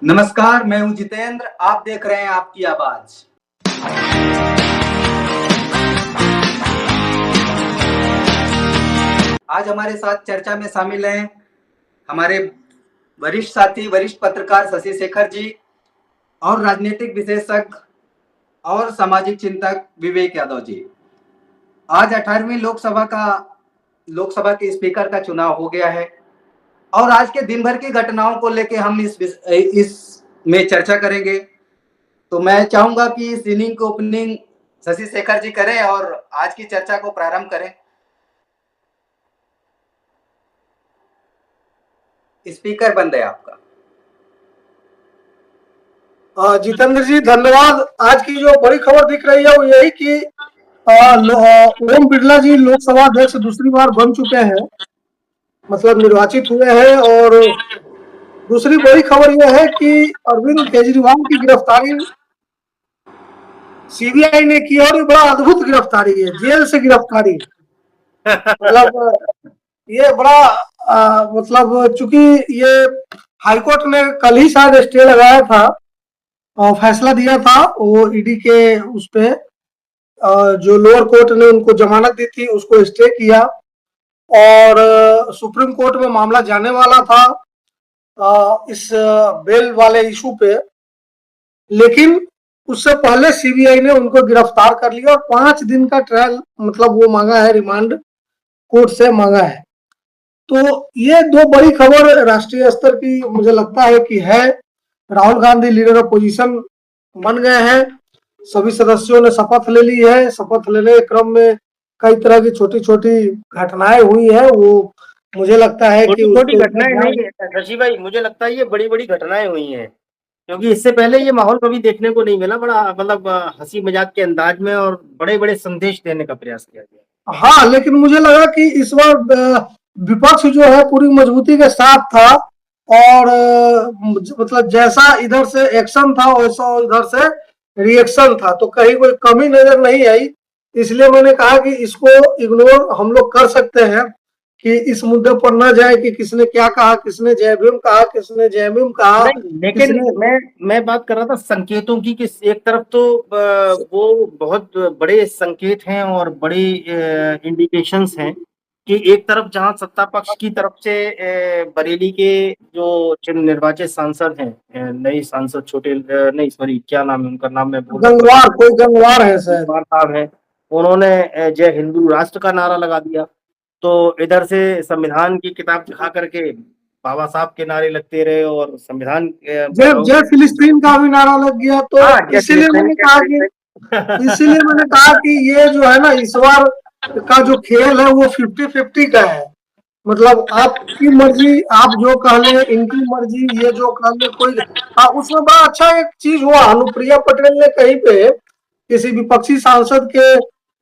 नमस्कार, मैं हूं जितेंद्र। आप देख रहे हैं आपकी आवाज। आज हमारे साथ चर्चा में शामिल हैं हमारे वरिष्ठ साथी, वरिष्ठ पत्रकार शशि शेखर जी और राजनीतिक विशेषज्ञ और सामाजिक चिंतक विवेक यादव जी। आज 18वीं लोकसभा के स्पीकर का चुनाव हो गया है और आज के दिन भर की घटनाओं को लेकर हम इस में चर्चा करेंगे। तो मैं चाहूंगा कि इस इनिंग की ओपनिंग शशि शेखर जी करें और आज की चर्चा को प्रारंभ करें। स्पीकर बंद है आपका। जितेंद्र जी धन्यवाद। आज की जो बड़ी खबर दिख रही है वो यही कि ओम बिरला जी लोकसभा अध्यक्ष दूसरी बार बन चुके हैं, मतलब निर्वाचित हुए हैं। और दूसरी बड़ी खबर यह है कि अरविंद केजरीवाल की गिरफ्तारी सीबीआई ने की और ये बड़ा अद्भुत गिरफ्तारी है, जेल से गिरफ्तारी। मतलब ये बड़ा मतलब चूंकि ये हाईकोर्ट ने कल ही शायद स्टे लगाया था और फैसला दिया था वो ईडी के उस पे जो लोअर कोर्ट ने उनको जमानत दी थी उसको स्टे किया और सुप्रीम कोर्ट में मामला जाने वाला था इस बेल वाले इशू पे, लेकिन उससे पहले सीबीआई ने उनको गिरफ्तार कर लिया और 5 दिन का ट्रायल मतलब वो मांगा है, रिमांड कोर्ट से मांगा है। तो ये दो बड़ी खबर राष्ट्रीय स्तर की मुझे लगता है कि है। राहुल गांधी लीडर ऑपोजिशन बन गए हैं, सभी सदस्यों ने शपथ ले ली है। शपथ लेने के क्रम में कई तरह की छोटी छोटी घटनाएं हुई है, वो मुझे लगता है कि छोटी घटनाएं नहीं है शशि भाई, मुझे लगता है ये बड़ी बड़ी घटनाएं हुई हैं, क्योंकि इससे पहले ये माहौल कभी देखने को नहीं मिला। बड़ा मतलब हंसी मजाक के अंदाज में और बड़े बड़े संदेश देने का प्रयास किया गया। हाँ, लेकिन मुझे लगा कि इस बार विपक्ष जो है पूरी मजबूती के साथ था और मतलब जैसा इधर से एक्शन था वैसा उधर से रिएक्शन था, तो कहीं कोई कमी नजर नहीं आई। इसलिए मैंने कहा कि इसको इग्नोर हम लोग कर सकते हैं कि इस मुद्दे पर न जाए कि किसने क्या कहा, किसने जय भीम कहा, किसने जय भीम कहा। नहीं, लेकिन मैं बात कर रहा था संकेतों की कि एक तरफ तो वो बहुत बड़े संकेत हैं और बड़ी इंडिकेशंस हैं कि एक तरफ जहां सत्ता पक्ष की तरफ से बरेली के जो निर्वाचित सांसद हैं, नई सांसद छोटे नहीं सॉरी क्या नाम है उनका, नाम मैं भूल रहा गंगवार, कोई गंगवार है शायद, गंगवार साहब हैं, उन्होंने जय हिंदू राष्ट्र का नारा लगा दिया। तो इधर से संविधान की किताब दिखा करके बाबा साहब के नारे लगते रहे और संविधान जय फिलिस्तीन का भी नारा लग गया। तो इसीलिए मैंने कहा कि ये जो है ना इस बार का जो खेल है वो 50-50 का है। मतलब आपकी मर्जी, आप जो कह ले, इनकी मर्जी, ये जो कह ले, कोई उसमें बड़ा अच्छा एक चीज हुआ। अनुप्रिया पटेल ने कहीं पे किसी विपक्षी सांसद के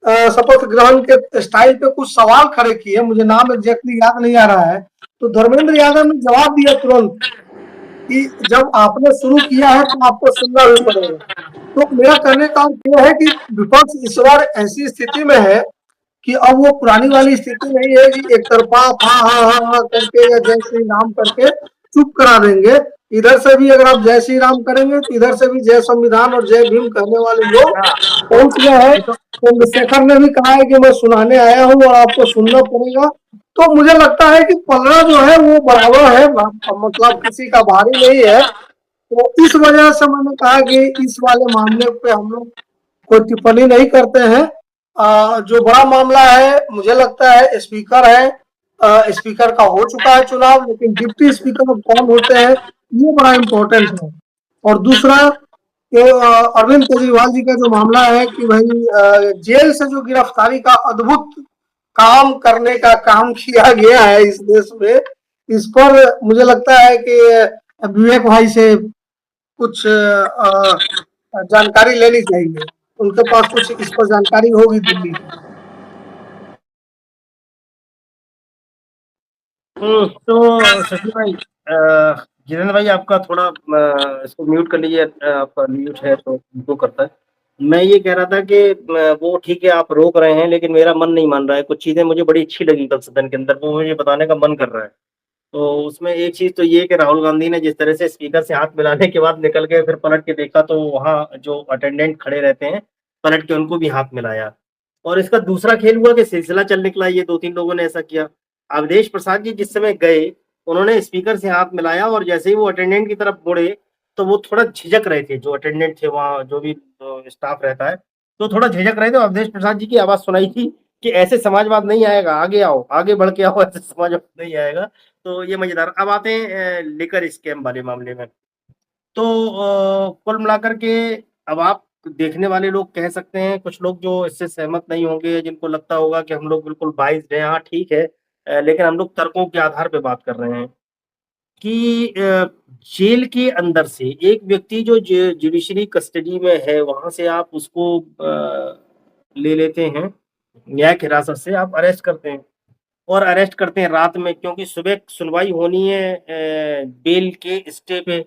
शपथ ग्रहण के स्टाइल पे कुछ सवाल खड़े किए, मुझे नाम एग्जैक्टली याद नहीं आ रहा है, तो धर्मेंद्र यादव ने जवाब दिया तुरंत कि जब आपने शुरू किया है तो आपको सुनना भी पड़ेगा। तो मेरा कहने का अर्थ यह है कि विपक्ष इस बार ऐसी स्थिति में है कि अब वो पुरानी वाली स्थिति नहीं है कि एक तरफा हा हा हा हा करके या जय श्री राम करके चुप करा देंगे। इधर से भी अगर आप जय श्री राम करेंगे तो इधर से भी जय संविधान और जय भीम कहने वाले लोग पहुंच गए हैं। चंद्रशेखर ने भी कहा है कि मैं सुनाने आया हूं और आपको सुनना पड़ेगा। तो मुझे लगता है कि पलड़ा जो है वो बराबर है, मतलब किसी का भारी नहीं है। तो इस वजह से मैंने कहा कि इस वाले मामले पे हम लोग कोई टिप्पणी नहीं करते हैं। जो बड़ा मामला है मुझे लगता है स्पीकर है, स्पीकर का हो चुका है चुनाव, लेकिन डिप्टी स्पीकर अब कौन होते हैं ये बड़ा इम्पोर्टेंट है। और दूसरा अरविंद केजरीवाल जी का जो मामला है कि भाई जेल से जो गिरफ्तारी का अद्भुत काम करने का काम किया गया है इस देश में, इस पर मुझे लगता है कि विवेक भाई से कुछ जानकारी लेनी चाहिए, उनके पास कुछ इस पर जानकारी होगी दिल्ली की। तो शशि भाई, जितेंद्र भाई आपका थोड़ा इसको म्यूट कर लीजिए, आपका म्यूट है तो वो करता है। मैं ये कह रहा था कि वो ठीक है आप रोक रहे हैं, लेकिन मेरा मन नहीं मान रहा है। कुछ चीजें मुझे बड़ी अच्छी लगी कल सदन के अंदर, वो मुझे बताने का मन कर रहा है। तो उसमें एक चीज तो ये है कि राहुल गांधी ने जिस तरह से स्पीकर से हाथ मिलाने के बाद निकल गए, फिर पलट के देखा तो वहां जो अटेंडेंट खड़े रहते हैं, पलट के उनको भी हाथ मिलाया। और इसका दूसरा खेल हुआ कि सिलसिला चल निकला, ये 2-3 लोगों ने ऐसा किया। अवधेश प्रसाद जी जिस समय गए, उन्होंने स्पीकर से हाथ मिलाया और जैसे ही वो अटेंडेंट की तरफ मुड़े, तो वो थोड़ा झिझक रहे थे, जो अटेंडेंट थे वहाँ, जो भी स्टाफ रहता है, तो थोड़ा झिझक रहे थे। अवधेश प्रसाद जी की आवाज सुनाई थी कि ऐसे समाजवाद नहीं आएगा, आगे आओ, आगे बढ़ के आओ, ऐसे समाजवाद नहीं आएगा। तो ये मजेदार। अब आते हैं लिकर स्कैम वाले मामले में। तो कुल मिलाकर के अब आप देखने वाले लोग कह सकते हैं, कुछ लोग जो इससे सहमत नहीं होंगे, जिनको लगता होगा कि हम लोग बिल्कुल बाइस्ड हैं, हाँ ठीक है, लेकिन हम लोग तर्कों के आधार पे बात कर रहे हैं कि जेल के अंदर से एक व्यक्ति जो जुडिशरी कस्टडी में है, वहां से आप उसको ले लेते हैं, न्यायिक हिरासत से आप अरेस्ट करते हैं, और अरेस्ट करते हैं रात में, क्योंकि सुबह सुनवाई होनी है बेल के स्टे पे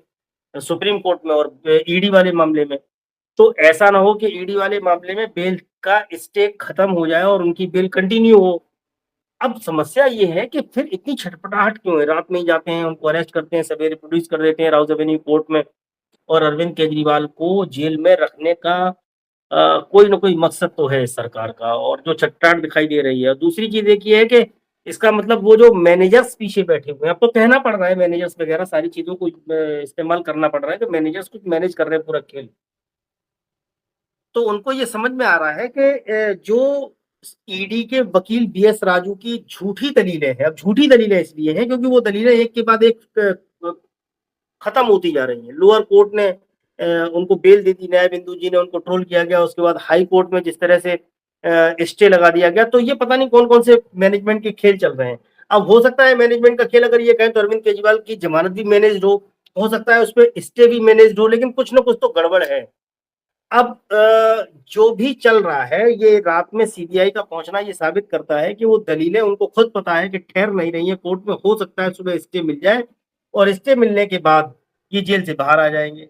सुप्रीम कोर्ट में और ईडी वाले मामले में। तो ऐसा ना हो कि ईडी वाले मामले में बेल का स्टे खत्म हो जाए और उनकी बेल कंटिन्यू हो। अब समस्या ये है कि फिर इतनी छटपटाहट क्यों है? रात में ही जाते हैं, उनको अरेस्ट करते हैं, सवेरे प्रोड्यूस कर देते हैं राउज एवेन्यू कोर्ट में, और अरविंद केजरीवाल को जेल में रखने का कोई ना कोई मकसद तो है इस सरकार का, और जो छटपटाहट दिखाई दे रही है। दूसरी चीज एक ये है कि इसका मतलब वो जो मैनेजर्स पीछे बैठे हुए हैं, अब तो कहना पड़ रहा है, मैनेजर्स वगैरह सारी चीजों को इस्तेमाल करना पड़ रहा है कि मैनेजर्स कुछ मैनेज कर रहे हैं पूरा खेल। तो उनको ये समझ में आ रहा है कि जो ईडी के वकील बीएस राजू की झूठी दलीलें हैं, अब झूठी दलीलें इसलिए हैं क्योंकि वो दलीलें एक के बाद एक खत्म होती जा रही हैं। लोअर कोर्ट ने उनको बेल दे दी, न्याय बिंदु जी ने उनको ट्रोल किया गया, उसके बाद हाई कोर्ट में जिस तरह से स्टे लगा दिया गया, तो ये पता नहीं कौन कौन से मैनेजमेंट के खेल चल रहे हैं। अब हो सकता है मैनेजमेंट का खेल अगर ये कहें तो अरविंद केजरीवाल की जमानत भी मैनेज हो सकता है उस पर स्टे भी मैनेज हो, लेकिन कुछ ना कुछ तो गड़बड़ है। अब जो भी चल रहा है, ये रात में सीबीआई का पहुंचना ये साबित करता है कि वो दलीलें उनको खुद पता है कि ठहर नहीं रही है कोर्ट में, हो सकता है सुबह स्टे मिल जाए और स्टे मिलने के बाद ये जेल से बाहर आ जाएंगे।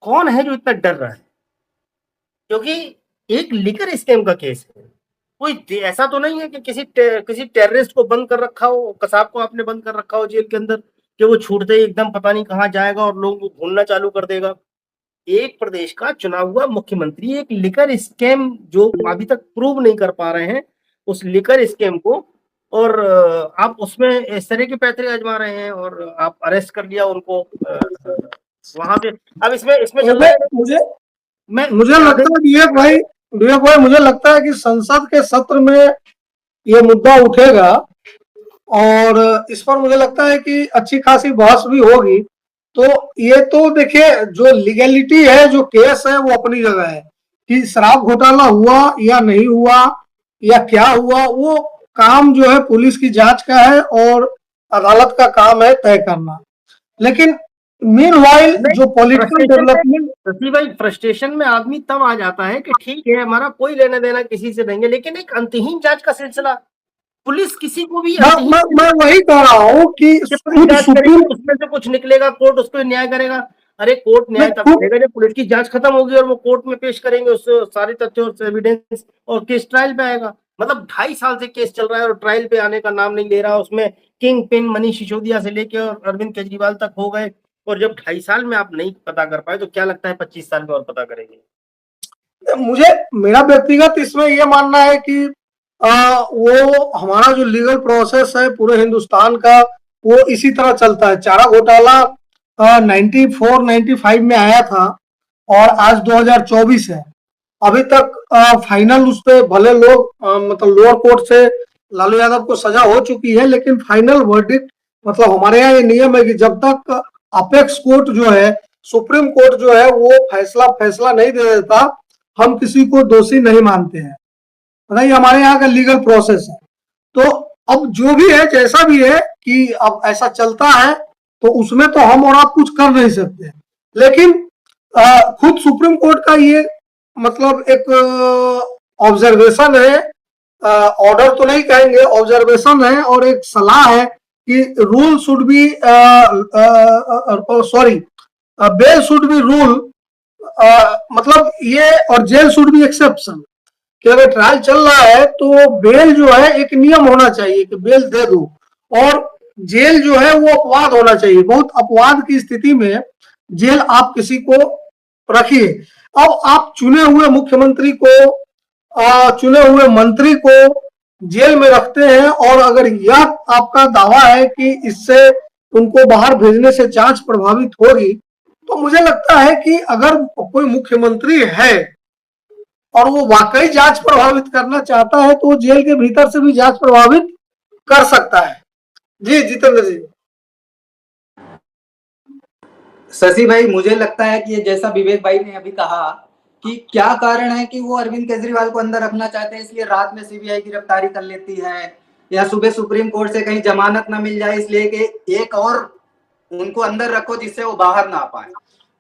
कौन है जो इतना डर रहा है? क्योंकि एक लिकर स्कैम का केस है, कोई ऐसा तो नहीं है कि किसी टेररिस्ट को बंद कर रखा हो, कसाब को आपने बंद कर रखा हो जेल के अंदर, कि वो छूटते ही एकदम पता नहीं कहाँ जाएगा और लोगों को भूलना चालू कर देगा। एक प्रदेश का चुना हुआ मुख्यमंत्री एक लिकर स्कैम जो अभी तक प्रूव नहीं कर पा रहे हैं, उस लिकर स्कैम को, और आप उसमें इस तरह के पैतरे आजमा रहे हैं और आप अरेस्ट कर लिया उनको वहां पे। अब इसमें चल रहा है, मुझे लगता है विवेक भाई मुझे लगता है कि संसद के सत्र में ये मुद्दा उठेगा और इस पर मुझे लगता है कि अच्छी खासी बहस भी होगी। तो ये तो देखिए, जो लीगैलिटी है, जो केस है, वो अपनी जगह है कि शराब घोटाला हुआ या नहीं हुआ या क्या हुआ, वो काम जो है पुलिस की जांच का है और अदालत का काम है तय करना। लेकिन मीनवाइल जो पॉलिटिकल डेवलपमेंट, भाई फ्रस्ट्रेशन में आदमी तब आ जाता है कि ठीक है हमारा कोई लेना देना किसी से नहीं है, लेकिन एक अंतहीन जांच का सिलसिला, पुलिस किसी को भी मैं वही कह रहा हूँ कि उसमें से कुछ निकलेगा, कोर्ट उसको न्याय करेगा। अरे कोर्ट न्याय तब करेगा जब पुलिस की जांच खत्म होगी और वो कोर्ट में पेश करेंगे उस सारे तथ्य और एविडेंस, और केस ट्रायल पे आएगा। मतलब 2.5 साल से केस चल रहा है और ट्रायल पे आने का नाम नहीं ले रहा। उसमें किंग पिन मनीष सिसोदिया से लेके और अरविंद केजरीवाल तक हो गए, और जब 2.5 साल में आप नहीं पता कर पाए तो क्या लगता है 25 साल में और पता करेंगे? मुझे मेरा व्यक्तिगत इसमें यह मानना है कि वो हमारा जो लीगल प्रोसेस है पूरे हिंदुस्तान का, वो इसी तरह चलता है। चारा घोटाला 94-95 में आया था और आज 2024 है, अभी तक फाइनल उस पे भले लोग मतलब लोअर कोर्ट से लालू यादव को सजा हो चुकी है, लेकिन फाइनल वर्डिक्ट मतलब हमारे यहाँ ये नियम है कि जब तक अपेक्स कोर्ट जो है, सुप्रीम कोर्ट जो है, वो फैसला नहीं दे देता, हम किसी को दोषी नहीं मानते हैं। ये हमारे यहाँ का लीगल प्रोसेस है। तो अब जो भी है, जैसा भी है कि अब ऐसा चलता है, तो उसमें तो हम और आप कुछ कर नहीं सकते। लेकिन खुद सुप्रीम कोर्ट का ये मतलब एक ऑब्जर्वेशन है, ऑर्डर तो नहीं कहेंगे, ऑब्जर्वेशन है और एक सलाह है कि rule should be bail should be rule, मतलब ये, और जेल शुड बी एक्सेप्शन, कि अगर ट्रायल चल रहा है तो बेल जो है एक नियम होना चाहिए कि बेल दे दो। और जेल जो है वो अपवाद होना चाहिए। बहुत अपवाद की स्थिति में जेल आप किसी को रखिए। अब आप चुने हुए मुख्यमंत्री को, चुने हुए मंत्री को जेल में रखते हैं, और अगर यह आपका दावा है कि इससे उनको बाहर भेजने से जांच प्रभावित होगी, तो मुझे लगता है कि अगर कोई मुख्यमंत्री है और वो वाकई जांच प्रभावित करना चाहता है, तो वो जेल के भीतर से भी जांच प्रभावित कर सकता है। जी जितेंद्र जी। शशि भाई, मुझे लगता है कि ये जैसा विवेक भाई ने अभी कहा कि क्या कारण है कि वो अरविंद केजरीवाल को अंदर रखना चाहते हैं, इसलिए रात में सीबीआई गिरफ्तारी कर लेती है, या सुबह सुप्रीम कोर्ट से कहीं जमानत ना मिल जाए इसलिए कि एक और उनको अंदर रखो जिससे वो बाहर ना आ पाए।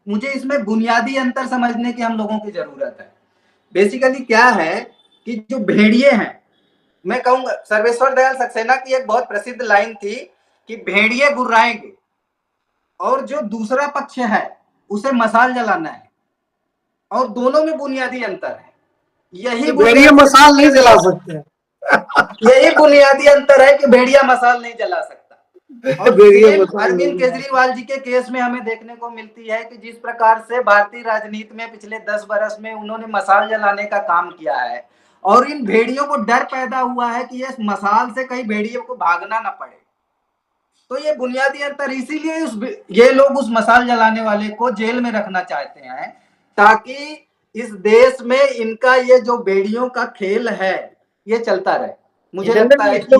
मुझे इसमें बुनियादी अंतर समझने की हम लोगों की जरूरत है। बेसिकली क्या है कि जो भेड़िए हैं, मैं कहूंगा सर्वेश्वर दयाल सक्सेना की एक बहुत प्रसिद्ध लाइन थी कि भेड़िए गुर्राएंगे और जो दूसरा पक्ष है उसे मसाल जलाना है, और दोनों में बुनियादी अंतर है। यही भेड़िए मसाल नहीं जला सकते। यही बुनियादी अंतर है कि भेड़िया मसाल नहीं जला सकता। और अरविंद केजरीवाल जी के केस में हमें देखने को मिलती है कि जिस प्रकार से भारतीय राजनीति में पिछले 10 वर्ष में उन्होंने मसाल जलाने का काम किया है, और इन भेड़ियों को डर पैदा हुआ है कि ये मसाल से कहीं भेड़ियों को भागना ना पड़े। तो ये बुनियादी अंतर, इसीलिए ये लोग उस मसाल जलाने वाले को जेल में रखना चाहते हैं, ताकि इस देश में इनका ये जो भेड़ियों का खेल है ये चलता रहे। मुझे लगता है कि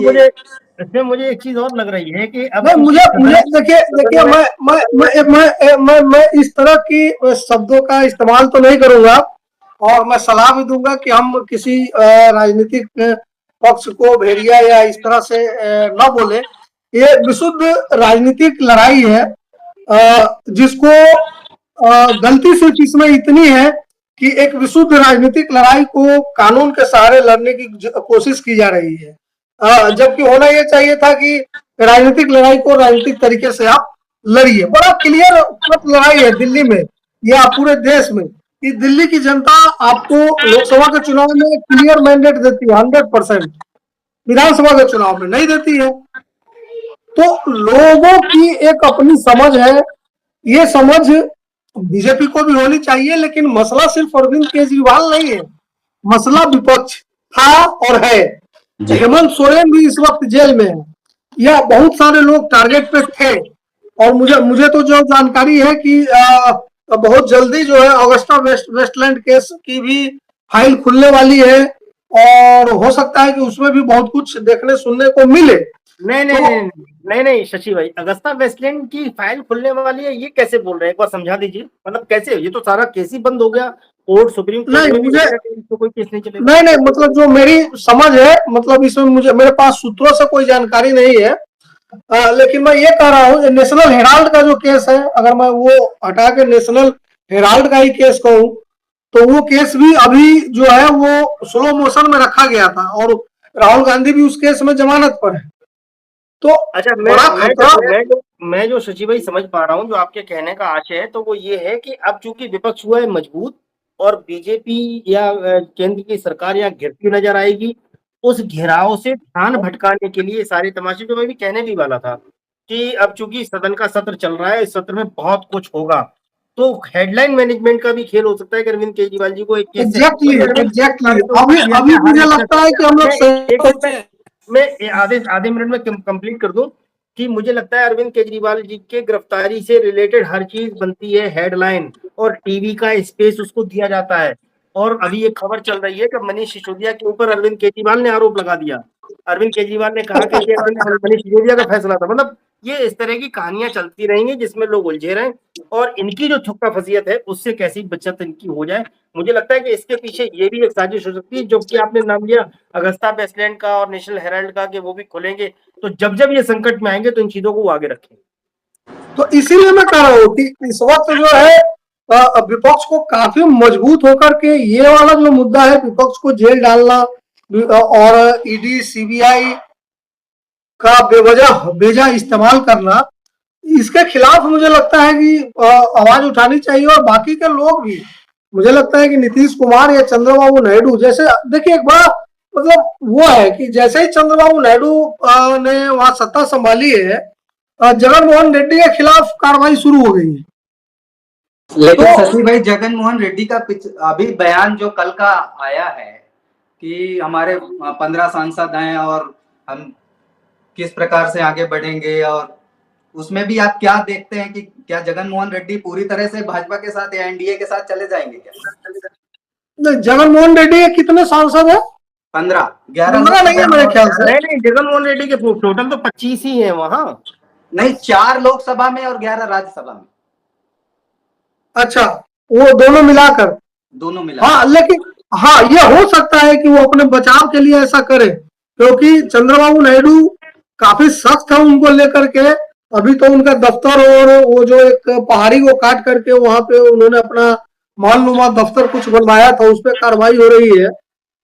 इसमें मुझे एक चीज और लग रही है कि अब मुझे देखिए मैं इस तरह की शब्दों का इस्तेमाल तो नहीं करूंगा, और मैं सलाह भी दूंगा कि हम किसी राजनीतिक पक्ष को भेड़िया या इस तरह से न बोले। ये विशुद्ध राजनीतिक लड़ाई है, जिसको गलती सिर्फ इसमें इतनी है कि एक विशुद्ध राजनीतिक लड़ाई को कानून के सहारे लड़ने की कोशिश की जा रही है, जबकि होना यह चाहिए था कि राजनीतिक लड़ाई को राजनीतिक तरीके से आप लड़िए। बड़ा क्लियर कट लड़ाई है दिल्ली में या पूरे देश में, कि दिल्ली की जनता आपको लोकसभा के चुनाव में क्लियर मैंडेट देती है 100%, विधानसभा के चुनाव में नहीं देती है। तो लोगों की एक अपनी समझ है, ये समझ बीजेपी को भी होनी चाहिए, लेकिन मसला सिर्फ अरविंद केजरीवाल नहीं है, मसला विपक्ष था और है। हेमंत सोरेन भी इस वक्त जेल में है, या बहुत सारे लोग टारगेट पे थे, और मुझे तो जो जानकारी है कि बहुत जल्दी जो है ऑगस्टा वेस्टलैंड केस की भी फाइल खुलने वाली है, और हो सकता है कि उसमें भी बहुत कुछ देखने सुनने को मिले। नहीं शशि भाई, अगस्ता वेस्टलैंड की फाइल खुलने वाली है, ये कैसे बोल रहे हैं? एक बार समझा दीजिए, मतलब कैसे? ये तो सारा केस ही बंद हो गया, कोर्ट सुप्रीम कोर्ट में मुझे तो कोई केस नहीं चलेगा। नहीं मतलब जो मेरी समझ है, मतलब इसमें मेरे पास सूत्रों से कोई जानकारी नहीं है, लेकिन मैं ये कह रहा हूँ नेशनल हेराल्ड का जो केस है, अगर मैं वो हटा के नेशनल हेराल्ड का ही केस कहूँ, तो वो केस भी अभी जो है वो स्लो मोशन में रखा गया था, और राहुल गांधी भी उस केस में जमानत पर है। तो अच्छा, मैं जो शशि भाई समझ पा रहा हूँ, जो आपके कहने का आशय है, तो वो ये है कि अब चूंकि विपक्ष हुआ है मजबूत और बीजेपी या केंद्र की सरकार यहाँ घिरती नजर आएगी, उस घेराव से ध्यान भटकाने के लिए सारे तमाशे, जो मैं भी कहने भी वाला था कि अब चूंकि सदन का सत्र चल रहा है, इस सत्र में बहुत कुछ होगा, तो हेडलाइन मैनेजमेंट का भी खेल हो सकता है कि अरविंद केजरीवाल जी को एक केस एग्जैक्टली अभी मुझे लगता है कि हम लोग मैं आधे मिनट में कंप्लीट कर दूं कि मुझे लगता है अरविंद केजरीवाल जी के गिरफ्तारी से रिलेटेड हर चीज बनती है हेडलाइन, और टीवी का स्पेस उसको दिया जाता है। और अभी ये खबर चल रही है कि मनीष सिसोदिया के ऊपर अरविंद केजरीवाल ने आरोप लगा दिया। अरविंद केजरीवाल ने कहा कि मनीष सिसोदिया का फैसला था। मतलब ये इस तरह की कहानियां चलती रहेंगी जिसमें लोग उलझे रहें, और इनकी जो छुपका फसीयत है उससे कैसी बचत इनकी हो जाए। मुझे लगता है कि इसके पीछे ये भी एक साजिश हो सकती है, जो कि आपने नाम लिया अगस्ता वेस्टलैंड का और नेशनल हेराल्ड का, कि वो भी खुलेंगे, तो जब ये संकट में आएंगे तो इन चीजों को आगे रखें। तो इसीलिए मैं कह रहा हूँ कि इस वक्त जो है विपक्ष को काफी मजबूत होकर के ये वाला जो मुद्दा है, विपक्ष को जेल डालना और ईडी सीबीआई का बेवजह इस्तेमाल करना, इसके खिलाफ मुझे लगता है कि आवाज उठानी चाहिए। और बाकी के लोग भी, मुझे लगता है कि नीतीश कुमार या चंद्रबाबू नायडू जैसे, देखिए एक बड़ा मतलब वो है कि जैसे ही चंद्रबाबू नायडू ने वहां सत्ता संभाली है, जगन मोहन रेड्डी के खिलाफ कार्रवाई शुरू हो गई है। लेकिन तो शशि भाई, जगन मोहन रेड्डी का अभी बयान जो कल का आया है कि हमारे 15 सांसद हैं और हम किस प्रकार से आगे बढ़ेंगे, और उसमें भी आप क्या देखते हैं कि क्या जगन मोहन रेड्डी पूरी तरह से भाजपा के साथ या एनडीए के साथ चले जाएंगे क्या? जगन मोहन रेड्डी के कितने सांसद है? 15, 11 15 नहीं है मेरे ख्याल से। नहीं, जगन मोहन रेड्डी के टोटल तो 25 ही है वहां। नहीं, 4 लोकसभा में और 11 राज्यसभा में। अच्छा, वो दोनों मिलाकर। दोनों मिला। हाँ, लेकिन हाँ, ये हो सकता है कि वो अपने बचाव के लिए ऐसा करे, क्योंकि चंद्रबाबू नायडू काफी सख्त है उनको लेकर के। अभी तो उनका दफ्तर और वो जो एक पहाड़ी को काट करके वहां पे उन्होंने अपना मालनुमा दफ्तर कुछ बनवाया था, उस पर कार्रवाई हो रही है।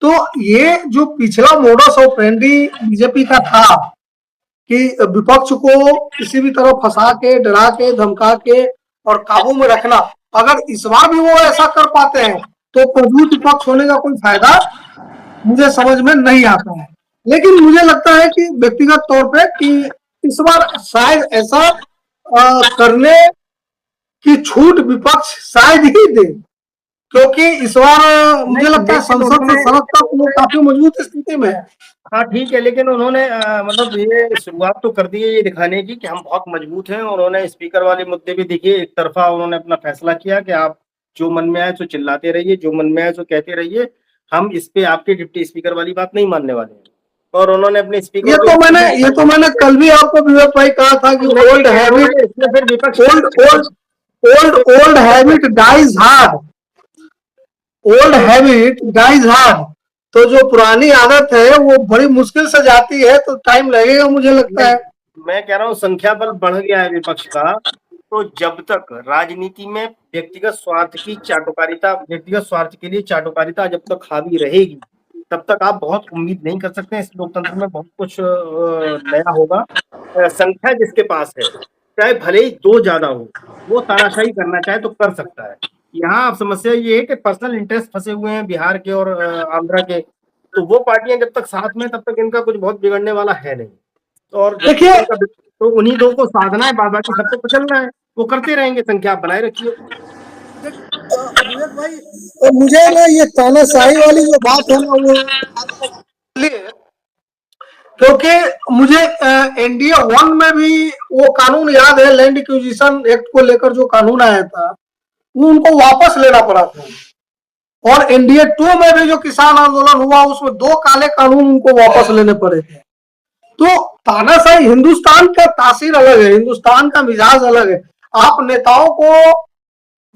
तो ये जो पिछला मोडस ऑपरेंडी बीजेपी का था कि विपक्ष को किसी भी तरह फंसा के, डरा के, धमका के और काबू में रखना, अगर इस बार भी वो ऐसा कर पाते हैं तो प्रबुद्ध विपक्ष होने का कोई फायदा मुझे समझ में नहीं आता है। लेकिन मुझे लगता है कि व्यक्तिगत तौर पे कि इस बार शायद ऐसा करने की छूट विपक्ष शायद ही दे, क्योंकि इस बार मुझे लगता है संसद से सड़क तक वो काफी मजबूत स्थिति में है। हाँ ठीक है, लेकिन उन्होंने मतलब ये शुरुआत तो कर दी है ये दिखाने की कि हम बहुत मजबूत हैं। और उन्होंने स्पीकर वाले मुद्दे भी देखिए, एक तरफा उन्होंने अपना फैसला किया कि आप जो मन में आए सो चिल्लाते रहिए, जो मन में आए सो कहते रहिए, हम इस पे आपके डिप्टी स्पीकर वाली बात नहीं मानने वाले हैं। और उन्होंने अपने स्पीकर ये तो मैंने कल भी आपको विवेक भाई कहा था कि ओल्ड हैबिट, इसमें फिर विपक्ष old habit dies hard, old habit dies hard. तो जो पुरानी आदत है वो बड़ी मुश्किल से जाती है, तो टाइम लगेगा मुझे लगता है। मैं कह रहा हूँ संख्या बल बढ़ गया है विपक्ष का, तो जब तक राजनीति में व्यक्तिगत स्वार्थ की चाटुकारिता, व्यक्तिगत स्वार्थ के लिए चाटुकारिता जब तक हावी रहेगी, तब तक आप बहुत उम्मीद नहीं कर सकते। इस लोकतंत्र में बहुत कुछ नया होगा। संख्या जिसके पास है, चाहे भले ही 2 ज्यादा हो, वो तानाशाही करना चाहे तो कर सकता है। यहाँ अब समस्या ये है कि पर्सनल इंटरेस्ट फंसे हुए हैं बिहार के और आंध्रा के, तो वो पार्टियां जब तक साथ में, तब तक इनका कुछ बहुत बिगड़ने वाला है नहीं। और देखिए, तो उन्हीं दो को साधना है, बाद बाकी सबको कुचलना है, वो करते रहेंगे। संख्या आप बनाए रखिए। विवेक भाई, मुझे ना ये तानाशाही वाली जो बात है ना, वो क्योंकि मुझे एनडीए 1 में भी वो कानून याद है, लैंड एक्विजिशन एक्ट को लेकर जो कानून आया था, वो उनको वापस लेना पड़ा था। और एनडीए 2 में भी जो किसान आंदोलन हुआ, उसमें 2 काले कानून उनको वापस लेने पड़े थे। तो तानाशाही, हिंदुस्तान का तासीर अलग है, हिंदुस्तान का मिजाज अलग है। आप नेताओं को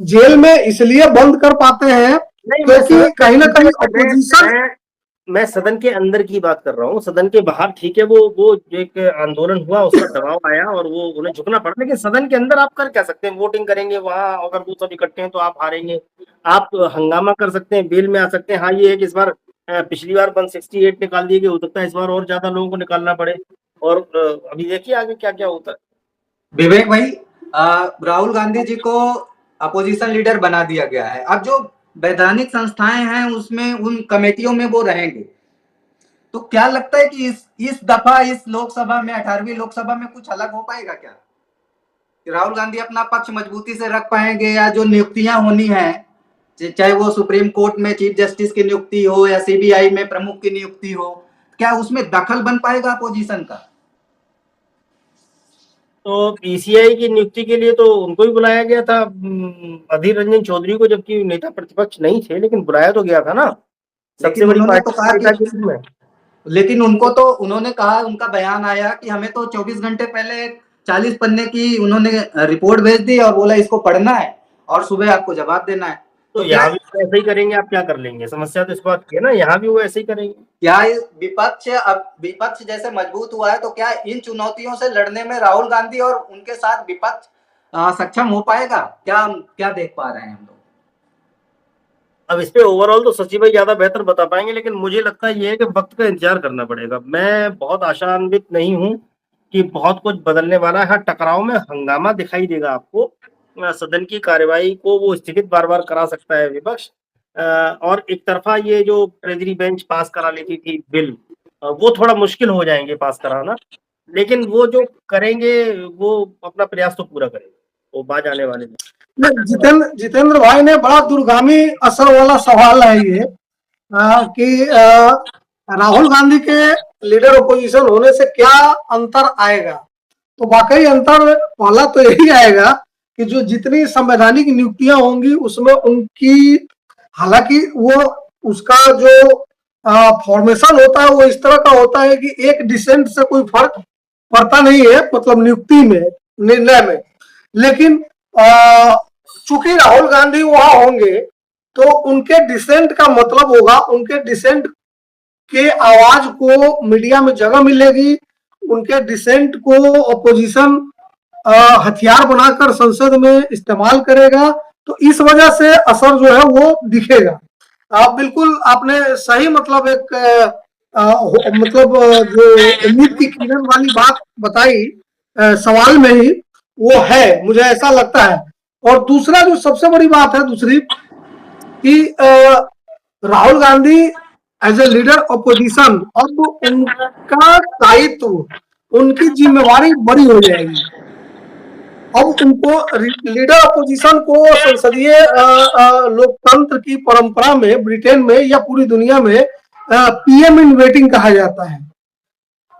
जेल में इसलिए बंद कर पाते हैं क्योंकि कहीं ना कहीं अपोजिशन। मैं सदन के अंदर की बात कर रहा हूँ, सदन के बाहर ठीक है, वो एक आंदोलन हुआ, उसका दबाव आया और वो उन्हें झुकना पड़ा। लेकिन सदन के अंदर आप कर क्या सकते हैं? वोटिंग करेंगे, वहां अगर वो सब इकट्ठे हैं तो आप हारेंगे। आप हंगामा कर सकते हैं, बेल में आ सकते हैं। हाँ, ये है कि इस बार पिछली बार 168 निकाल दिए गए, हो सकता है इस बार और ज्यादा लोगों को निकालना पड़े। और अभी देखिए आगे क्या क्या होता है। विवेक भाई, राहुल गांधी जी को अपोजिशन लीडर बना दिया गया है। अब जो वैधानिक संस्थाएं हैं उसमें, उन कमेटियों में वो रहेंगे। तो क्या लगता है कि इस दफा इस लोकसभा में, 18वीं लोकसभा में कुछ अलग हो पाएगा क्या? राहुल गांधी अपना पक्ष मजबूती से रख पाएंगे, या जो नियुक्तियां होनी है, चाहे वो सुप्रीम कोर्ट में चीफ जस्टिस की नियुक्ति हो या सीबीआई में प्रमुख की नियुक्ति हो, क्या उसमें दखल बन पाएगा अपोजिशन का? तो पीसीआई की नियुक्ति के लिए तो उनको ही बुलाया गया था, अधीर रंजन चौधरी को, जबकि नेता प्रतिपक्ष नहीं थे, लेकिन बुलाया तो गया था ना सबसे बड़ी पार्टी तो कहा कि, लेकिन उनको तो उन्होंने कहा, उनका बयान आया कि हमें तो 24 घंटे पहले 40 पन्ने की उन्होंने रिपोर्ट भेज दी और बोला इसको पढ़ना है और सुबह आपको जवाब देना है। तो यहाँ भी तो ऐसे ही करेंगे, आप क्या कर लेंगे? समस्या तो इस बात की है ना, यहाँ भी वो ऐसे ही करेंगे। क्या विपक्ष जैसे मजबूत हुआ है, तो क्या इन चुनौतियों से लड़ने में राहुल गांधी और उनके साथ विपक्ष सक्षम हो पाएगा? क्या देख पा रहे हैं हम लोग? अब इस पे ओवरऑल तो सचिव भाई ज्यादा बेहतर बता पाएंगे, लेकिन मुझे लगता है ये है कि वक्त का इंतजार करना पड़ेगा। मैं बहुत आशान्वित नहीं हूँ कि बहुत कुछ बदलने वाला है। हाँ, टकराव में हंगामा दिखाई देगा आपको, सदन की कार्यवाही को वो स्थगित बार बार करा सकता है विपक्ष, और एक तरफा ये जो ट्रेजरी बेंच पास करा लेती थी बिल, वो थोड़ा मुश्किल हो जाएंगे पास कराना, लेकिन वो जो करेंगे वो अपना प्रयास तो पूरा करेंगे, वो बाज आने वाले नहीं। जितेंद्र भाई ने बड़ा दूरगामी असर वाला सवाल है ये, कि राहुल गांधी के लीडर ओपोजिशन होने से क्या अंतर आएगा। तो वाकई अंतर पहला तो यही आएगा कि जो जितनी संवैधानिक नियुक्तियां होंगी उसमें उनकी, हालांकि वो उसका जो फॉर्मेशन होता है वो इस तरह का होता है कि एक डिसेंट से कोई फर्क पड़ता नहीं है, मतलब नियुक्ति में, निर्णय में। लेकिन चूंकि राहुल गांधी वहां होंगे तो उनके डिसेंट का मतलब होगा, उनके डिसेंट के आवाज को मीडिया में जगह मिलेगी, उनके डिसेंट को अपोजिशन हथियार बनाकर संसद में इस्तेमाल करेगा। तो इस वजह से असर जो है वो दिखेगा। बिल्कुल आपने सही, मतलब एक मतलब जो उम्मीद की किरण वाली बात बताई सवाल में ही, वो है, मुझे ऐसा लगता है। और दूसरा जो सबसे बड़ी बात है दूसरी, कि Rahul Gandhi as a leader opposition, अब उनका दायित्व, उनकी जिम्मेवारी बड़ी हो जाएगी। अब उनको लीडर ऑपोजिशन को संसदीय लोकतंत्र की परंपरा में ब्रिटेन में या पूरी दुनिया में पीएम इन वेटिंग कहा जाता है।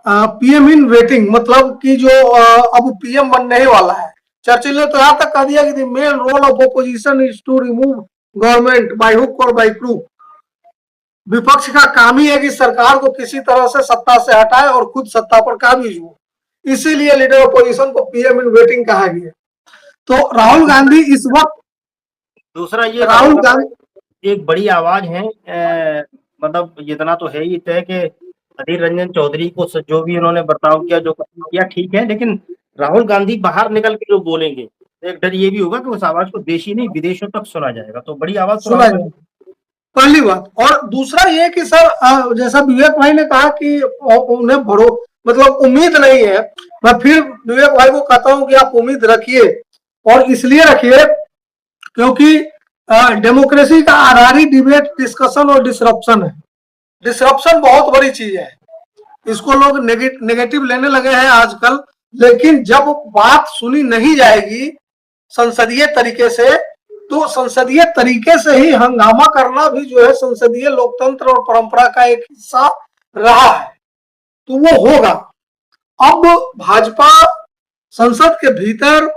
पीएम इन वेटिंग मतलब कि जो अब पीएम बनने ही वाला है। चर्चिल ने तो यहां तक कह दिया कि the main role of opposition is to remove government by hook और बाय क्रूक। विपक्ष का काम ही है कि सरकार को किसी तरह से सत्ता से हटाए और खुद सत्ता पर काबिज हो, इसीलिए लीडर ऑपोजिशन को पीएम इन वेटिंग कहा गया। तो राहुल गांधी इस वक्त, दूसरा ये राहुल गांधी एक बड़ी आवाज है, मतलब इतना तो है ही तय कि अधीर रंजन चौधरी को जो भी उन्होंने बर्ताव किया, जो किया ठीक है, लेकिन राहुल गांधी बाहर निकल के जो बोलेंगे तो एक डर ये भी होगा कि उस आवाज को देश ही नहीं विदेशों तक सुना जाएगा। तो बड़ी आवाज सुना जाएगा, पहली बात। और दूसरा ये कि सर जैसा विवेक भाई ने कहा कि उन्हें मतलब उम्मीद नहीं है, मैं फिर विवेक भाई को कहता हूं कि आप उम्मीद रखिए, और इसलिए रखिए क्योंकि डेमोक्रेसी का आधार ही डिबेट, डिस्कशन और डिसरप्शन है। डिसरप्शन बहुत बड़ी चीज है, इसको लोग नेगेटिव लेने लगे हैं आजकल, लेकिन जब बात सुनी नहीं जाएगी संसदीय तरीके से, तो संसदीय तरीके से ही हंगामा करना भी जो है संसदीय लोकतंत्र और परंपरा का एक हिस्सा रहा है, तो वो होगा। अब भाजपा संसद के भीतर,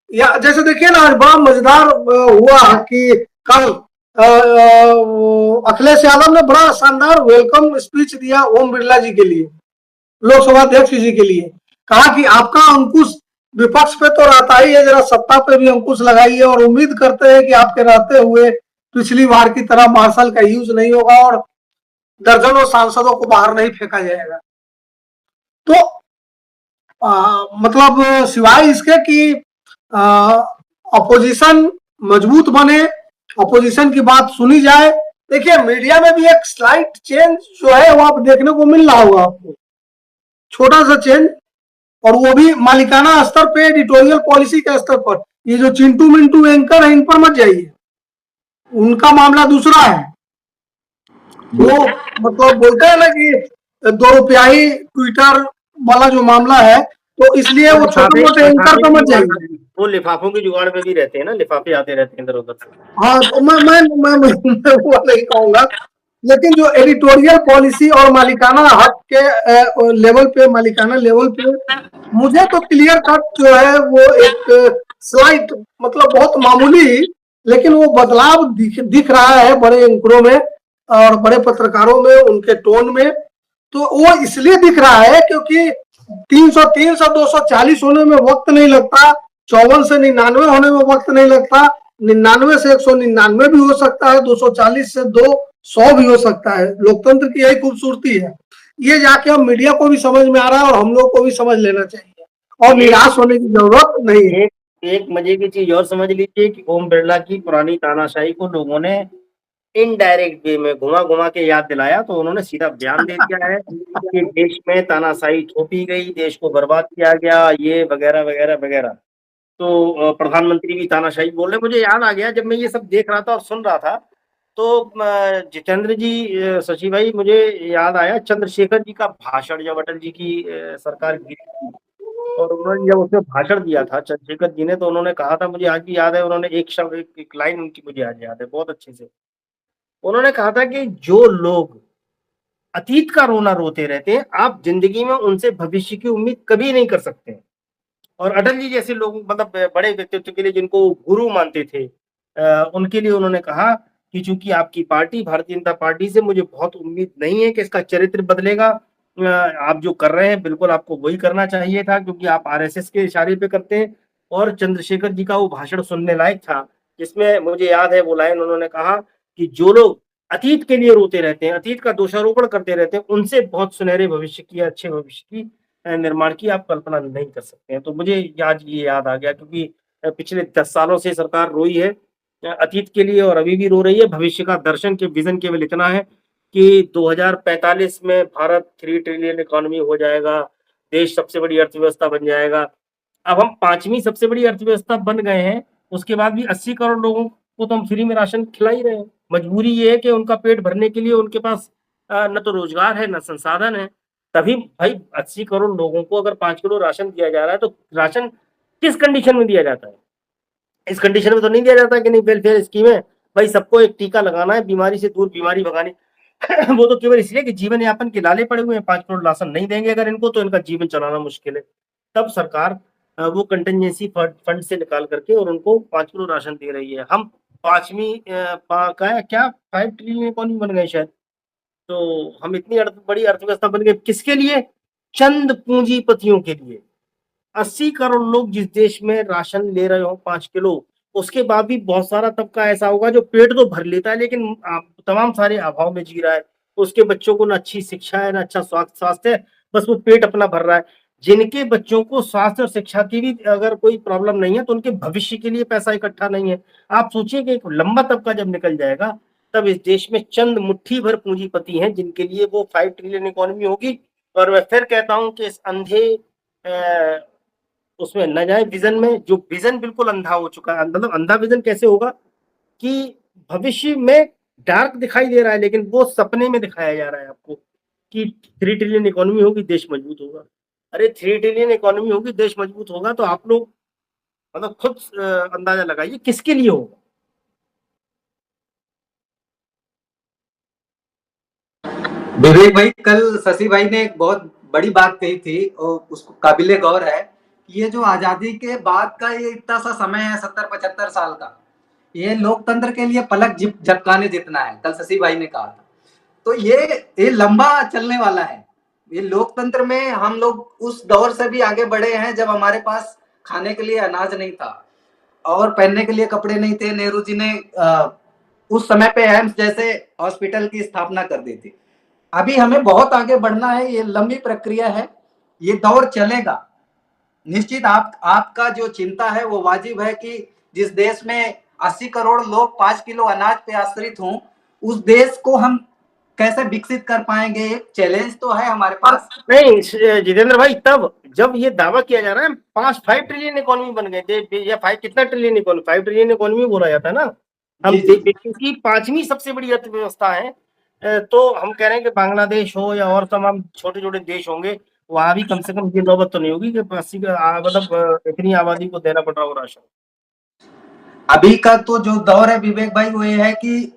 या जैसे देखिए ना, आज बड़ा मजेदार हुआ कि कल अखिलेश यादव ने बड़ा शानदार वेलकम स्पीच दिया ओम बिरला जी के लिए, लोकसभा अध्यक्ष जी के लिए। कहा कि आपका अंकुश विपक्ष पे तो रहता ही है, जरा सत्ता पे भी अंकुश लगाइए, और उम्मीद करते हैं कि आपके रहते हुए पिछली बार की तरह मार्शल का यूज नहीं होगा और दर्जनों सांसदों को बाहर नहीं फेंका जाएगा। तो मतलब सिवाय इसके कि अपोजिशन मजबूत बने, अपोजिशन की बात सुनी जाए। देखिए मीडिया में भी एक स्लाइट चेंज जो है वो आप देखने को मिल रहा होगा आपको, छोटा सा चेंज, और वो भी मालिकाना स्तर पे, एडिटोरियल पॉलिसी के स्तर पर। ये जो चिंटू मिंटू एंकर है, इन पर मत जाइए, उनका मामला दूसरा है। वो मतलब बोलते हैं ना कि 2 रुपयाई ट्विटर वाला जो मामला है, तो इसलिए वो छोटे मोटे एंकर पर मत जाइए। वो लिफाफों की जुगाड़ में भी रहते हैं ना, लिफाफे आते रहते हैं इधर उधर से। हाँ, तो मैं वो नहीं कहूंगा, लेकिन जो एडिटोरियल पॉलिसी और मालिकाना हक के लेवल पे, मालिकाना लेवल पे, मुझे तो क्लियर कट जो है वो एक स्लाइट, मतलब बहुत मामूली, लेकिन वो बदलाव दिख रहा है बड़े एंकरों में और बड़े पत्रकारों में, उनके टोन में। तो वो इसलिए दिख रहा है क्योंकि 300 240 होने में वक्त नहीं लगता, 54 से 99 होने में वक्त नहीं लगता, 99 से 199 भी हो सकता है, 240 से 200 भी हो सकता है। लोकतंत्र की यही खूबसूरती है। ये जाके हम मीडिया को भी समझ में आ रहा है और हम लोग को भी समझ लेना चाहिए, और निराश होने की जरूरत नहीं है। एक मजे की चीज और समझ लीजिए कि ओम बिरला की पुरानी तानाशाही को लोगों ने इनडायरेक्ट वे में घुमा घुमा के याद दिलाया, तो उन्होंने सीधा बयान दे दिया है कि देश में तानाशाही थोपी गई, देश को बर्बाद किया गया, ये वगैरह वगैरह वगैरह। तो प्रधानमंत्री भी तानाशाही बोल रहे। मुझे याद आ गया जब मैं ये सब देख रहा था और सुन रहा था तो जितेंद्र जी, शशि भाई, मुझे याद आया चंद्रशेखर जी का भाषण, जब अटल जी की सरकार गिरी थी और उन्होंने जब उसमें भाषण दिया था चंद्रशेखर जी ने, तो उन्होंने कहा था, मुझे आज भी याद है, उन्होंने एक शब्द, एक लाइन उनकी मुझे आज याद है बहुत अच्छे से। उन्होंने कहा था कि जो लोग अतीत का रोना रोते रहते हैं, आप जिंदगी में उनसे भविष्य की उम्मीद कभी नहीं कर सकते हैं। और अटल जी जैसे लोग, मतलब बड़े व्यक्तित्व के लिए, जिनको गुरु मानते थे, उनके लिए उन्होंने कहा कि चूंकि आपकी पार्टी भारतीय जनता पार्टी से मुझे बहुत उम्मीद नहीं है कि इसका चरित्र बदलेगा, आप जो कर रहे हैं बिल्कुल आपको वही करना चाहिए था, क्योंकि आप आरएसएस के इशारे पे करते हैं। और चंद्रशेखर जी का वो भाषण सुनने लायक था, जिसमें मुझे याद है वो लाइन उन्होंने कहा कि जो लोग अतीत के लिए रोते रहते हैं, अतीत का दोषारोपण करते रहते हैं, उनसे बहुत सुनहरे भविष्य की, अच्छे भविष्य की निर्माण की आप कल्पना नहीं कर सकते हैं। तो मुझे आज ये याद आ गया, क्योंकि पिछले 10 सालों से सरकार रोई है अतीत के लिए, और अभी भी रो रही है। भविष्य का दर्शन के विजन केवल इतना है कि 2045 में भारत 3 ट्रिलियन इकोनॉमी हो जाएगा, देश सबसे बड़ी अर्थव्यवस्था बन जाएगा। अब हम 5वीं सबसे बड़ी अर्थव्यवस्था बन गए हैं, उसके बाद भी 80 करोड़ लोगों को तो हम फ्री में राशन खिला ही रहे हैं। मजबूरी ये है कि उनका पेट भरने के लिए उनके पास न तो रोजगार है, न संसाधन है। तभी भाई 80 करोड़ लोगों को अगर 5 किलो राशन दिया जा रहा है, तो राशन किस कंडीशन में दिया जाता है? इस कंडीशन में तो नहीं दिया जाता कि नहीं वेलफेयर स्कीम है, भाई सबको एक टीका लगाना है, बीमारी से दूर बीमारी भगानी। वो तो केवल इसलिए कि जीवन यापन के लाले पड़े हुए हैं, 5 करोड़ राशन नहीं देंगे अगर इनको, तो इनका जीवन चलाना मुश्किल है। तब सरकार वो कंटिजेंसी फंड से निकाल करके और उनको 5 किलो राशन दे रही है। हम 5वीं क्या 5 ट्रिलियन इकोनॉमी बन गए शायद। तो हम इतनी बड़ी अर्थव्यवस्था बन गए किसके लिए? चंद पूंजीपतियों के लिए। 80 करोड़ लोग जिस देश में राशन ले रहे हो 5 किलो, उसके बाद भी बहुत सारा तबका ऐसा होगा जो पेट तो भर लेता है, लेकिन तमाम सारे अभाव में जी रहा है। उसके बच्चों को ना अच्छी शिक्षा है, ना अच्छा स्वास्थ्य है, बस वो पेट अपना भर रहा है। जिनके बच्चों को स्वास्थ्य और शिक्षा की भी अगर कोई प्रॉब्लम नहीं है, तो उनके भविष्य के लिए पैसा इकट्ठा नहीं है। आप सोचिए कि एक लंबा तबका जब निकल जाएगा, तब इस देश में चंद मुट्ठी भर पूंजीपति हैं जिनके लिए वो 5 ट्रिलियन इकोनॉमी होगी। और मैं फिर कहता हूं कि इस अंधे उसमें न जाए विजन में, जो विजन बिल्कुल अंधा हो चुका है। मतलब अंधा विजन कैसे होगा कि भविष्य में डार्क दिखाई दे रहा है, लेकिन वो सपने में दिखाया जा रहा है आपको कि 3 ट्रिलियन इकोनॉमी होगी, देश मजबूत होगा। अरे 3 ट्रिलियन इकोनॉमी होगी, देश मजबूत होगा, तो आप लोग मतलब खुद अंदाजा लगाइए किसके लिए होगा। विवेक भाई, कल शशि भाई ने एक बहुत बड़ी बात कही थी और उसको काबिले गौर है कि ये जो आजादी के बाद का ये इतना सा समय है 70-75 साल का, ये लोकतंत्र के लिए पलक झपकाने जितना है, कल शशि भाई ने कहा था। तो ये लंबा चलने वाला है। ये लोकतंत्र में हम लोग उस दौर से भी आगे बढ़े हैं जब हमारे पास खाने के लिए अनाज नहीं था और पहनने के लिए कपड़े नहीं थे। नेहरू जी ने उस समय पे एम्स जैसे हॉस्पिटल की स्थापना कर दी थी। अभी हमें बहुत आगे बढ़ना है, ये लंबी प्रक्रिया है, ये दौर चलेगा निश्चित। आपका जो चिंता है वो वाजिब है कि जिस देश में 80 करोड़ लोग 5 किलो अनाज पे आश्रित हों, उस देश को हम कैसे विकसित कर पाएंगे, एक चैलेंज तो है हमारे पास। नहीं जितेंद्र भाई, तब जब ये दावा किया जा रहा है 5 ट्रिलियन इकोनॉमी बन गए थे, या 5 कितना ट्रिलियन इकोनॉमी, 5 ट्रिलियन इकोनॉमी बोला जाता है ना। हम क्योंकि 5वीं सबसे बड़ी अर्थव्यवस्था है, तो हम कह रहे हैं कि बांग्लादेश हो या और तमाम छोटे छोटे देश होंगे, वहां भी कम से कम ये नौबत तो नहीं होगी कि 80 मतलब इतनी आबादी को देना पड़ रहा हो राशन। अभी का तो जो दौर है विवेक भाई, वो ये है कि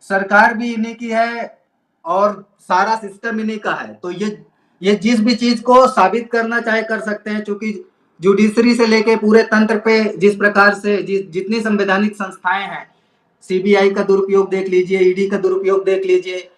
सरकार भी इन्हीं की है और सारा सिस्टम इन्हीं का है। तो ये जिस भी चीज को साबित करना चाहे कर सकते हैं, क्योंकि जुडिशरी से लेके पूरे तंत्र पे जिस प्रकार से जितनी संवैधानिक संस्थाएं हैं, सीबीआई का दुरुपयोग देख लीजिए, ईडी का दुरुपयोग देख लीजिए।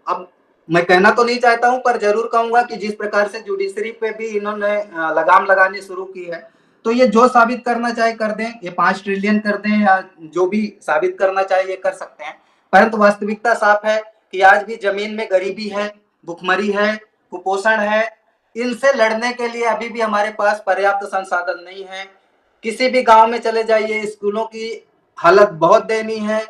अब मैं कहना तो नहीं चाहता हूं, पर जरूर कहूंगा कि जिस प्रकार से जुडिशरी पे भी इन्होंने लगाम लगानी शुरू की है, तो ये जो साबित करना चाहे कर दें, ये 5 ट्रिलियन कर दें या जो भी साबित करना चाहे ये कर सकते हैं। परंतु वास्तविकता साफ है कि आज भी जमीन में गरीबी है, भुखमरी है, कुपोषण है। इनसे लड़ने के लिए अभी भी हमारे पास पर्याप्त संसाधन नहीं है। किसी भी गांव में चले जाइए, स्कूलों की हालत बहुत दयनीय है।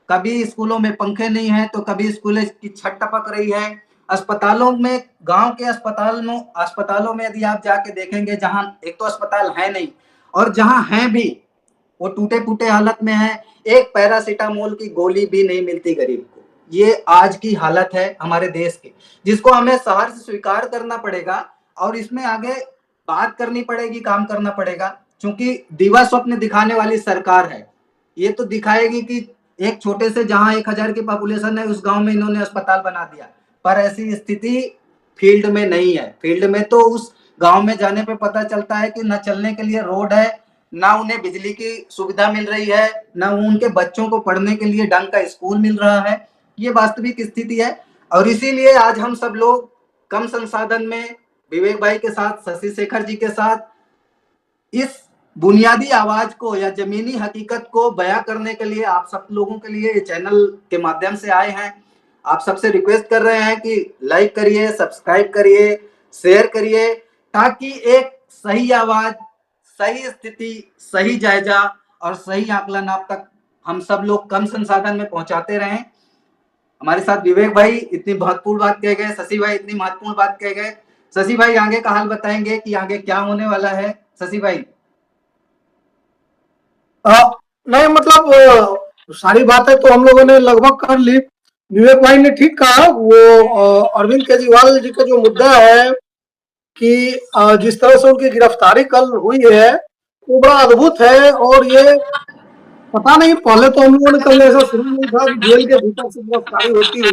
कभी स्कूलों में पंखे नहीं है, तो कभी स्कूलों की छत टपक रही है। अस्पतालों में, गांव के अस्पतालों में यदि आप जाके देखेंगे, जहां एक तो अस्पताल है नहीं और जहां है भी वो टूटे फूटे हालत में है, एक पैरासीटामोल की गोली भी नहीं मिलती गरीब को। ये आज की हालत है हमारे देश की, जिसको हमें सहर्ष स्वीकार करना पड़ेगा और इसमें आगे बात करनी पड़ेगी, काम करना पड़ेगा, क्योंकि दिवा स्वप्न दिखाने वाली सरकार है। ये तो दिखाएगी कि एक छोटे से जहां 1000 की पॉपुलेशन है उस गांव में इन्होंने अस्पताल बना दिया, पर ऐसी स्थिति फील्ड में नहीं है। फील्ड में तो उस गांव में जाने पे पता चलता है कि न चलने के लिए रोड है, ना उन्हें बिजली की सुविधा मिल रही है, ना उनके बच्चों को पढ़ने के लिए ढंग का स्कूल मिल रहा है। ये वास्तविक स्थिति है और इसीलिए आज हम सब लोग कम संसाधन में विवेक भाई के साथ, शशि शेखर जी के साथ इस बुनियादी आवाज को या जमीनी हकीकत को बयां करने के लिए आप सब लोगों के लिए चैनल के माध्यम से आए हैं। आप सबसे रिक्वेस्ट कर रहे हैं कि लाइक करिए, सब्सक्राइब करिए, शेयर करिए, ताकि एक सही आवाज, सही स्थिति, सही जायजा और सही आकलन आप तक हम सब लोग कम संसाधन में पहुंचाते रहें। हमारे साथ विवेक भाई इतनी महत्वपूर्ण बात कह गए, शशि भाई इतनी महत्वपूर्ण बात कह गए। शशि भाई आगे का हाल बताएंगे कि आगे क्या होने वाला है। शशि भाई नहीं मतलब सारी बातें तो हम लोगों ने लगभग कर ली। विवेक भाई ने ठीक कहा, वो अरविंद केजरीवाल जी का जो मुद्दा है कि जिस तरह से उनकी गिरफ्तारी कल हुई है वो बड़ा अद्भुत है। और ये पता नहीं, पहले तो हम लोगों ने कभी ऐसा सुना नहीं था कि जेल के भीतर से गिरफ्तारी होती है।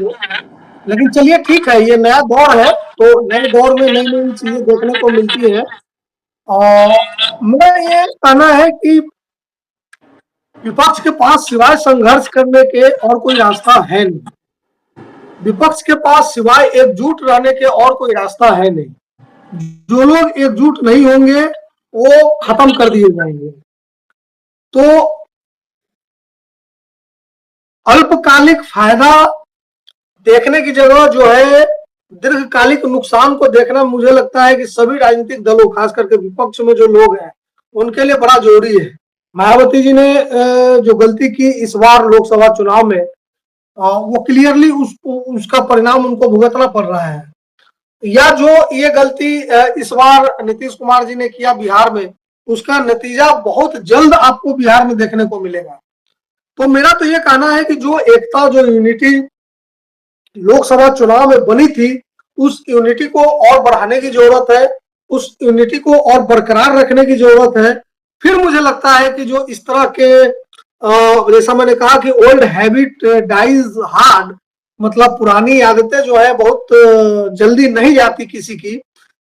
लेकिन चलिए ठीक है, ये नया दौर है तो नए दौर में नई नई चीजें देखने को मिलती है। और मेरा ये कहना है कि विपक्ष के पास सिवाय संघर्ष करने के और कोई रास्ता है नहीं। विपक्ष के पास सिवाय एकजुट रहने के और कोई रास्ता है नहीं। जो लोग एकजुट नहीं होंगे वो खत्म कर दिए जाएंगे। तो अल्पकालिक फायदा देखने की जगह जो है दीर्घकालिक नुकसान को देखना, मुझे लगता है कि सभी राजनीतिक दलों, खास करके विपक्ष में जो लोग हैं उनके लिए बड़ा जरूरी है। मायावती जी ने जो गलती की इस बार लोकसभा चुनाव में, वो क्लियरली उसका परिणाम उनको भुगतना पड़ रहा है। या जो ये गलती इस बार नीतीश कुमार जी ने किया बिहार में, उसका नतीजा बहुत जल्द आपको बिहार में देखने को मिलेगा। तो मेरा तो ये कहना है कि जो एकता, जो यूनिटी लोकसभा चुनाव में बनी थी, उस यूनिटी को और बढ़ाने की जरूरत है, उस यूनिटी को और बरकरार रखने की जरूरत है। फिर मुझे लगता है कि जो इस तरह के जैसा मैंने कहा कि ओल्ड हैबिट डाइज हार्ड, मतलब पुरानी आदतें जो है बहुत जल्दी नहीं जाती किसी की।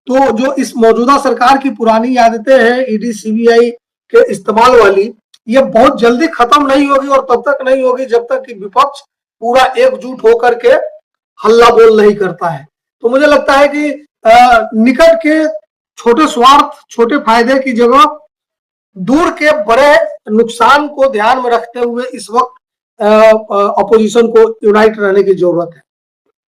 तो जो इस मौजूदा सरकार की पुरानी आदतें हैं ईडी सीबीआई के इस्तेमाल वाली, ये बहुत जल्दी खत्म नहीं होगी और तब तक नहीं होगी जब तक कि विपक्ष पूरा एकजुट होकर के हल्ला बोल नहीं करता है। तो मुझे लगता है कि निकट के छोटे स्वार्थ, छोटे फायदे की जगह दूर के बड़े नुकसान को ध्यान में रखते हुए इस वक्त अपोजिशन को यूनाइट रहने की जरूरत है।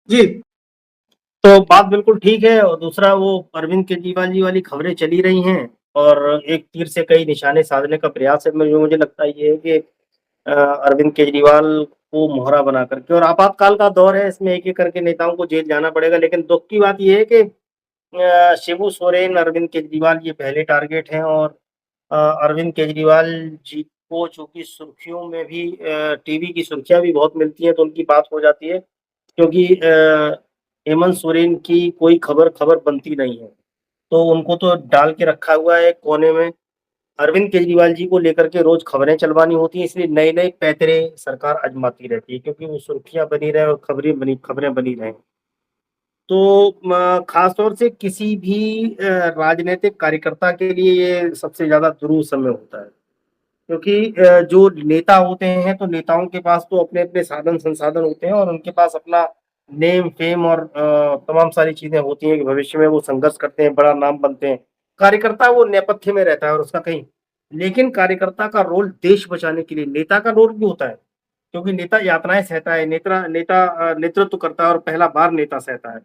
जी, तो बात बिल्कुल ठीक है। और दूसरा, वो अरविंद केजरीवाल जी वाली खबरें चली रही हैं और एक तीर से कई निशाने साधने का प्रयास है। मुझे लगता है ये है कि अरविंद केजरीवाल को मोहरा बना करके, और आपातकाल का दौर है, इसमें एक एक करके नेताओं को जेल जाना पड़ेगा। लेकिन दुख की बात यह है कि शिबू सोरेन, अरविंद केजरीवाल ये पहले टारगेट हैं। और अरविंद केजरीवाल जी को चूंकि सुर्खियों में भी टीवी की सुर्खियां भी बहुत मिलती हैं तो उनकी बात हो जाती है, क्योंकि हेमंत सोरेन की कोई खबर बनती नहीं है, तो उनको तो डाल के रखा हुआ है कोने में। अरविंद केजरीवाल जी को लेकर के रोज खबरें चलवानी होती है, इसलिए नए नए पैतरे सरकार आजमाती रहती है, क्योंकि वो सुर्खियां बनी रहे और खबरें बनी रहे। तो खासतौर से किसी भी राजनीतिक कार्यकर्ता के लिए ये सबसे ज्यादा दुरूह समय होता है, क्योंकि जो नेता होते हैं तो नेताओं के पास तो अपने अपने साधन संसाधन होते हैं और उनके पास अपना नेम फेम और तमाम सारी चीजें होती हैं कि भविष्य में वो संघर्ष करते हैं, बड़ा नाम बनते हैं। कार्यकर्ता वो नेपथ्य में रहता है और उसका कहीं, लेकिन कार्यकर्ता का रोल देश बचाने के लिए नेता का रोल भी होता है, क्योंकि नेता यातनाएं सहता है, नेता नेतृत्व करता है और पहला बार नेता सहता है।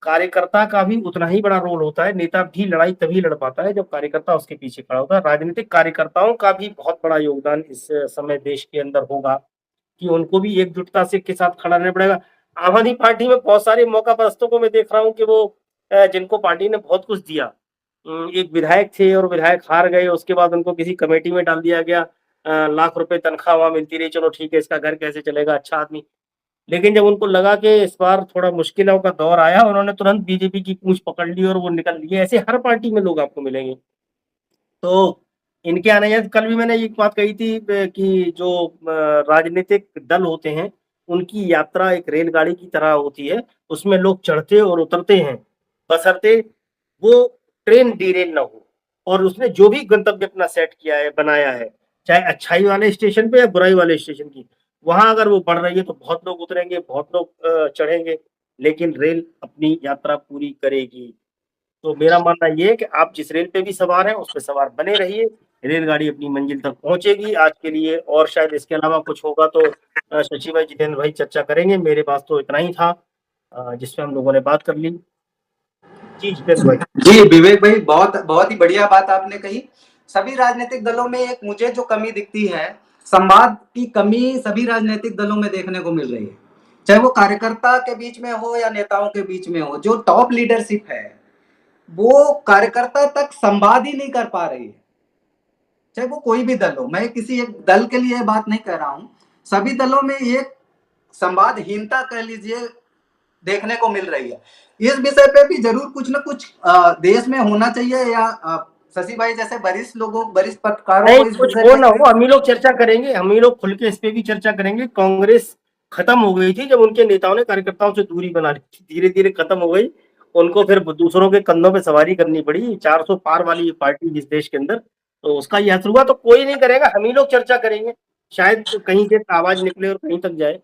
कार्यकर्ता का भी उतना ही बड़ा रोल होता है। नेता भी लड़ाई तभी लड़ पाता है जब कार्यकर्ता उसके पीछे खड़ा होता है। राजनीतिक कार्यकर्ताओं का भी बहुत बड़ा योगदान इस समय देश के अंदर होगा कि उनको भी एकजुटता से के साथ खड़ा रहना पड़ेगा। आम आदमी पार्टी में बहुत सारे मौका परस्तों को मैं देख रहा हूँ कि वो जिनको पार्टी ने बहुत कुछ दिया, एक विधायक थे और विधायक हार गए, उसके बाद उनको किसी कमेटी में डाल दिया गया। लाख रुपए तनख्वाह वहाँ मिलती रही, चलो ठीक है, इसका घर कैसे चलेगा, अच्छा आदमी। लेकिन जब उनको लगा कि इस बार थोड़ा मुश्किलों का दौर आया, उन्होंने तुरंत बीजेपी की पूंछ पकड़ ली और वो निकल लिए। ऐसे हर पार्टी में लोग आपको मिलेंगे। तो इनके आने या कल भी मैंने एक बात कही थी कि जो राजनीतिक दल होते हैं, उनकी यात्रा एक रेलगाड़ी की तरह होती है, उसमें लोग चढ़ते और उतरते हैं, बशर्ते वो ट्रेन डीरेल ना हो और उसने जो भी गंतव्य अपना सेट किया है, बनाया है, चाहे अच्छाई वाले स्टेशन पे या बुराई वाले स्टेशन की, वहां अगर वो बढ़ रही है तो बहुत लोग उतरेंगे, बहुत लोग चढ़ेंगे, लेकिन रेल अपनी यात्रा पूरी करेगी। तो मेरा मानना ये है कि आप जिस रेल पे भी सवार हैं, उस पे सवार बने रहिए, रेलगाड़ी अपनी मंजिल तक पहुंचेगी। आज के लिए और शायद इसके अलावा कुछ होगा तो शशि भाई, जितेंद्र भाई चर्चा करेंगे। मेरे पास तो इतना ही था जिसपे हम लोगों ने बात कर ली। जी जितेंद्र भाई। जी विवेक भाई, बहुत बहुत ही बढ़िया बात आपने कही। सभी राजनीतिक दलों में एक मुझे जो कमी दिखती है, संवाद की कमी सभी राजनीतिक दलों में देखने को मिल रही है, चाहे वो कार्यकर्ता के बीच में हो या नेताओं के बीच में हो। जो टॉप लीडरशिप है वो कार्यकर्ता तक संवाद ही नहीं कर पा रही है, चाहे वो कोई भी दल हो। मैं किसी एक दल के लिए बात नहीं कर रहा हूं, सभी दलों में एक संवादहीनता कह लीजिए देखने को मिल रही है। इस विषय पे भी जरूर कुछ ना कुछ देश में होना चाहिए, या शशि भाई जैसे वरिष्ठ लोगों, वरिष्ठ पत्रकारों नहीं, को इस कुछ विषय हो पे ना हो, हम ही लोग चर्चा करेंगे, हम ही लोग खुल के इस पे भी चर्चा करेंगे। कांग्रेस खत्म हो गई थी जब उनके नेताओं ने कार्यकर्ताओं से दूरी बना ली थी, धीरे धीरे खत्म हो गई। उनको फिर दूसरों के कंधों पे सवारी करनी पड़ी। 400 पार वाली ये पार्टी जिस देश के अंदर, तो उसका यह असर हुआ। तो कोई नहीं करेगा, हम ही लोग चर्चा करेंगे, शायद तो कहीं से आवाज निकले और कहीं तक जाए।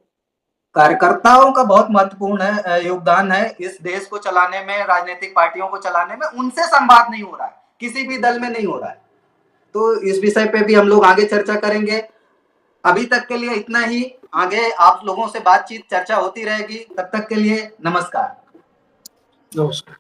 कार्यकर्ताओं का बहुत महत्वपूर्ण है योगदान है इस देश को चलाने में, राजनीतिक पार्टियों को चलाने में। उनसे संवाद नहीं हो रहा है, किसी भी दल में नहीं हो रहा है। तो इस विषय पे भी हम लोग आगे चर्चा करेंगे। अभी तक के लिए इतना ही, आगे आप लोगों से बातचीत चर्चा होती रहेगी। तब तक के लिए नमस्कार। नमस्कार।